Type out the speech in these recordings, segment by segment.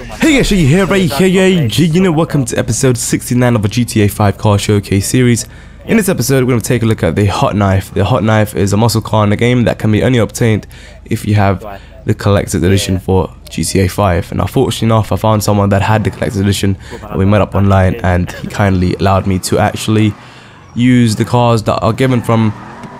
Hey guys, welcome to episode 69 of a GTA 5 car showcase series. In this episode, we're going to take a look at the Hotknife. The Hotknife is a muscle car in the game that can be only obtained if you have the collector's edition for GTA 5. And unfortunately enough, I found someone that had the collector's edition and we met up online, and he kindly allowed me to actually use the cars that are given from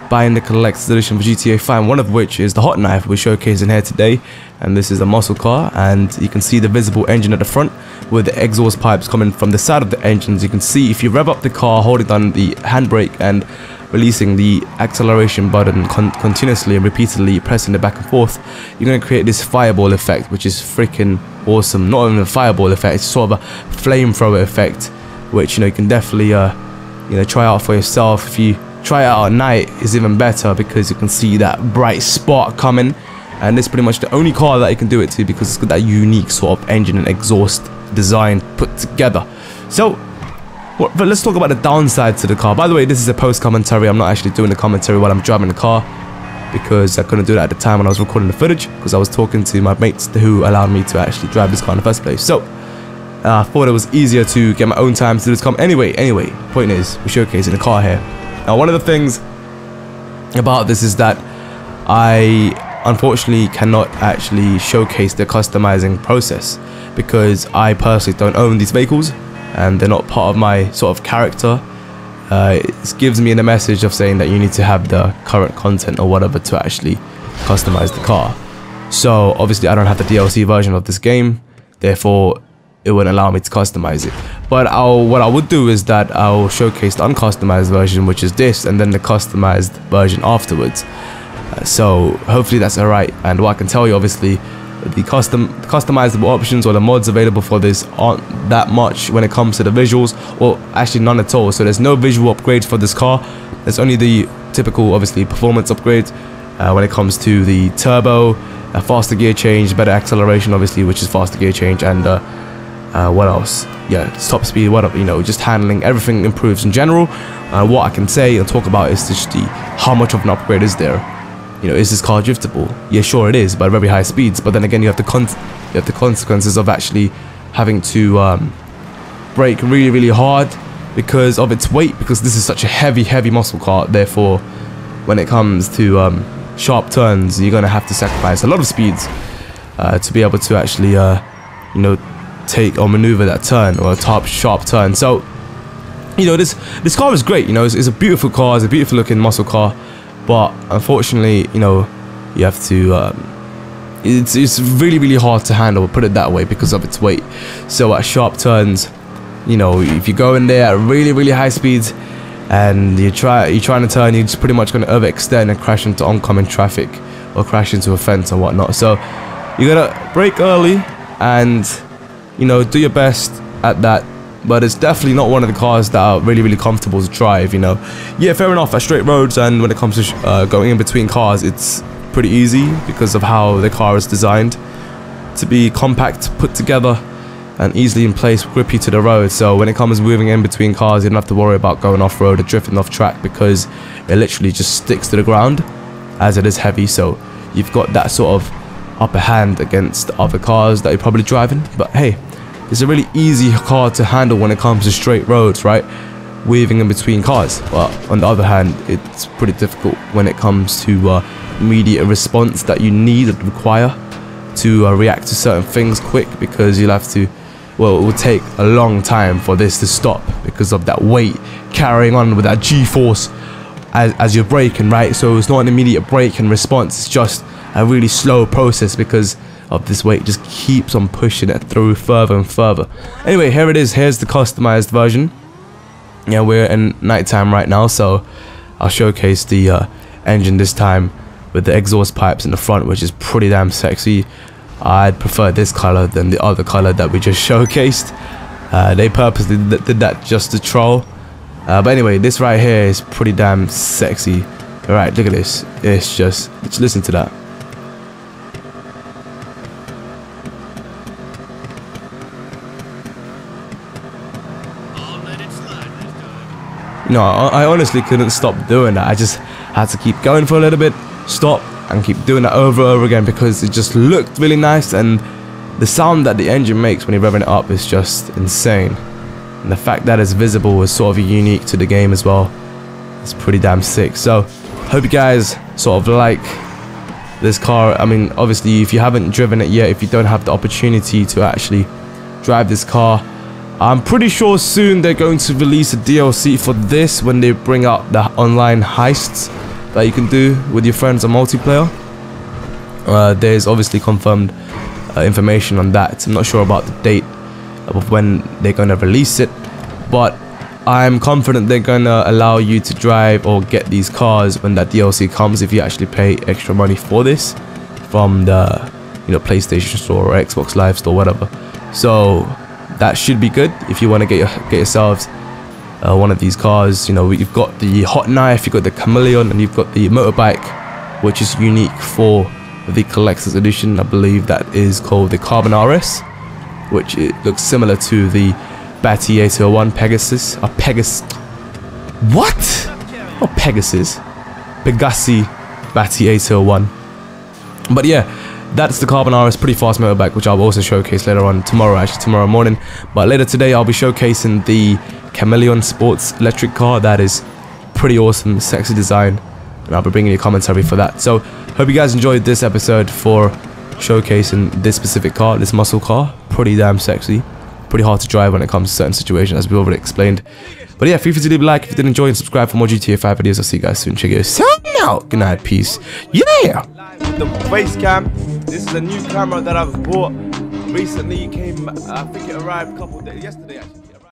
buying the collector's edition for GTA 5, one of which is the Hotknife we're showcasing here today. And this is a muscle car, and you can see the visible engine at the front with the exhaust pipes coming from the side of the engines. You can see if you rev up the car holding down the handbrake and releasing the acceleration button continuously and repeatedly pressing it back and forth, you're going to create this fireball effect, which is freaking awesome. Not even a fireball effect, it's sort of a flamethrower effect, which you can definitely try out for yourself. If you try it out at night, is even better because you can see that bright spark coming, and it's pretty much the only car that you can do it to because it's got that unique sort of engine and exhaust design put together. So but let's talk about the downside to the car. By the way, this is a post commentary. I'm not actually doing the commentary while I'm driving the car because I couldn't do that at the time when I was recording the footage, because I was talking to my mates who allowed me to actually drive this car in the first place. So I thought it was easier to get my own time to do this Anyway, point is, we're showcasing the car here. Now, one of the things about this is that I unfortunately cannot actually showcase the customizing process because I personally don't own these vehicles and they're not part of my sort of character. It gives me the message of saying that you need to have the current content or whatever to actually customize the car. So obviously I don't have the DLC version of this game, therefore it wouldn't allow me to customize it. But what I would do is that I'll showcase the uncustomized version, which is this, and then the customized version afterwards. So hopefully that's alright. And what I can tell you, obviously, the customizable options or the mods available for this aren't that much when it comes to the visuals, or actually none at all. So there's no visual upgrades for this car. There's only the typical, obviously, performance upgrades when it comes to the turbo, faster gear change, better acceleration, obviously, which is faster gear change, and what else? Yeah, top speed, whatever, just handling, everything improves in general. What I can say and talk about is just how much of an upgrade is there. Is this car driftable? Yeah, sure it is, but at very high speeds. But then again, you have the consequences of actually having to brake really, really hard because of its weight, because this is such a heavy muscle car. Therefore, when it comes to sharp turns, you're gonna have to sacrifice a lot of speeds to be able to actually take or maneuver that turn, or a top sharp turn. So this car is great. It's a beautiful car, it's a beautiful looking muscle car, but unfortunately you have to it's really hard to handle, put it that way, because of its weight. So at sharp turns, if you go in there at really high speeds and you're trying to turn, you're just pretty much going to overextend and crash into oncoming traffic or crash into a fence or whatnot. So you gotta brake early and do your best at that. But it's definitely not one of the cars that are really comfortable to drive. Yeah, fair enough, at straight roads and when it comes to going in between cars, it's pretty easy because of how the car is designed to be compact, put together, and easily in place, grip you to the road. So when it comes to moving in between cars, you don't have to worry about going off road or drifting off track because it literally just sticks to the ground as it is heavy. So you've got that sort of upper hand against other cars that you're probably driving. But hey, it's a really easy car to handle when it comes to straight roads, right? Weaving in between cars. But on the other hand, it's pretty difficult when it comes to immediate response that you need and require to react to certain things quick, because you'll have to, well, it will take a long time for this to stop because of that weight carrying on with that G-force as you're braking, right? So it's not an immediate brake and response, it's just a really slow process because of this weight just keeps on pushing it through further and further. Anyway, here it is. Here's the customized version. Yeah, we're in nighttime right now, so I'll showcase the engine this time with the exhaust pipes in the front, which is pretty damn sexy. I'd prefer this color than the other color that we just showcased. They purposely did that just to troll. But anyway, this right here is pretty damn sexy. Alright, look at this. It's just listen to that. I honestly couldn't stop doing that. I just had to keep going for a little bit, stop, and keep doing that over and over again because it just looked really nice, and the sound that the engine makes when you're revving it up is just insane. And the fact that it's visible is sort of unique to the game as well. It's pretty damn sick. So hope you guys sort of like this car. I mean, obviously if you haven't driven it yet, if you don't have the opportunity to actually drive this car, I'm pretty sure soon they're going to release a DLC for this when they bring out the online heists that you can do with your friends on multiplayer. There's obviously confirmed information on that. I'm not sure about the date of when they're going to release it, but I'm confident they're going to allow you to drive or get these cars when that DLC comes if you actually pay extra money for this from the PlayStation Store or Xbox Live Store, whatever. So that should be good if you want to get yourselves one of these cars. You've got the Hotknife, you've got the Chameleon, and you've got the motorbike, which is unique for the collector's edition. I believe that is called the Carbon RS, which it looks similar to the Batty 801 Pegasus. What? Not Pegasus. Pegassi Batty 801. But yeah, that's the Carbon RS, pretty fast motorbike, which I'll also showcase later on tomorrow morning. But later today, I'll be showcasing the Chameleon Sports electric car. That is pretty awesome, sexy design, and I'll be bringing you commentary for that. So hope you guys enjoyed this episode for showcasing this specific car, this muscle car. Pretty damn sexy, pretty hard to drive when it comes to certain situations, as we already explained. But yeah, feel free to leave a like if you did enjoy and subscribe for more GTA 5 videos. I'll see you guys soon. Check it out. Sign out. Good night. Peace. Yeah. The face cam. This is a new camera that I've bought recently. I think it arrived a couple of days yesterday actually.